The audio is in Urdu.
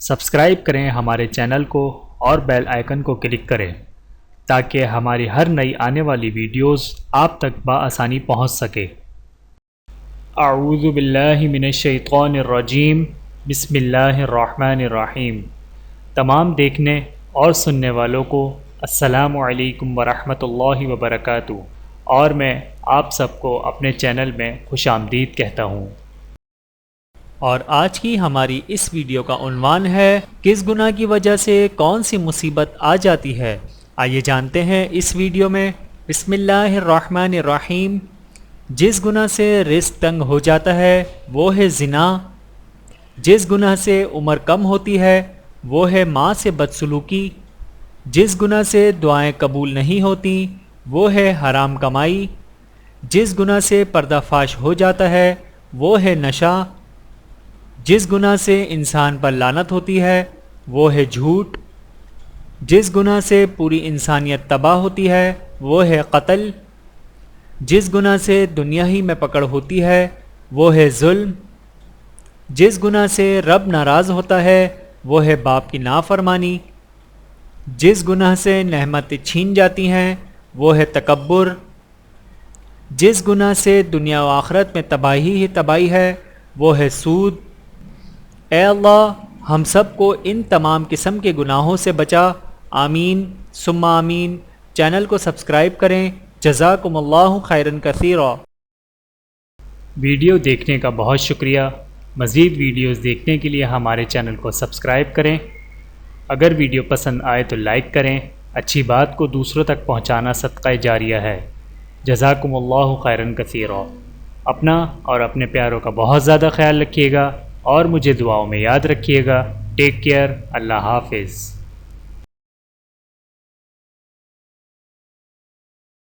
سبسکرائب کریں ہمارے چینل کو اور بیل آئیکن کو کلک کریں تاکہ ہماری ہر نئی آنے والی ویڈیوز آپ تک بآسانی پہنچ سکے۔ اعوذ باللہ من الشیطان الرجیم، بسم اللہ الرحمن الرحیم۔ تمام دیکھنے اور سننے والوں کو السلام علیکم ورحمۃ اللہ وبرکاتہ، اور میں آپ سب کو اپنے چینل میں خوش آمدید کہتا ہوں۔ اور آج کی ہماری اس ویڈیو کا عنوان ہے کس گناہ کی وجہ سے کون سی مصیبت آ جاتی ہے۔ آئیے جانتے ہیں اس ویڈیو میں۔ بسم اللہ الرحمن الرحیم۔ جس گناہ سے رزق تنگ ہو جاتا ہے وہ ہے زنا، جس گناہ سے عمر کم ہوتی ہے وہ ہے ماں سے بدسلوکی، جس گناہ سے دعائیں قبول نہیں ہوتی وہ ہے حرام کمائی، جس گناہ سے پردہ فاش ہو جاتا ہے وہ ہے نشہ، جس گناہ سے انسان پر لعنت ہوتی ہے وہ ہے جھوٹ، جس گناہ سے پوری انسانیت تباہ ہوتی ہے وہ ہے قتل، جس گناہ سے دنیا ہی میں پکڑ ہوتی ہے وہ ہے ظلم، جس گناہ سے رب ناراض ہوتا ہے وہ ہے باپ کی نافرمانی، جس گناہ سے نعمتیں چھین جاتی ہیں وہ ہے تکبر، جس گناہ سے دنیا و آخرت میں تباہی ہی تباہی ہے وہ ہے سود۔ اے اللہ ہم سب کو ان تمام قسم کے گناہوں سے بچا، آمین ثم آمین۔ چینل کو سبسکرائب کریں۔ جزاکم اللہ خیرا کثیرا۔ ویڈیو دیکھنے کا بہت شکریہ۔ مزید ویڈیوز دیکھنے کے لیے ہمارے چینل کو سبسکرائب کریں۔ اگر ویڈیو پسند آئے تو لائک کریں۔ اچھی بات کو دوسروں تک پہنچانا صدقہ جاریہ ہے۔ جزاکم اللہ خیرا کثیرا۔ اپنا اور اپنے پیاروں کا بہت زیادہ خیال رکھیے گا اور مجھے دعاؤں میں یاد رکھیے گا۔ Take care. اللہ حافظ۔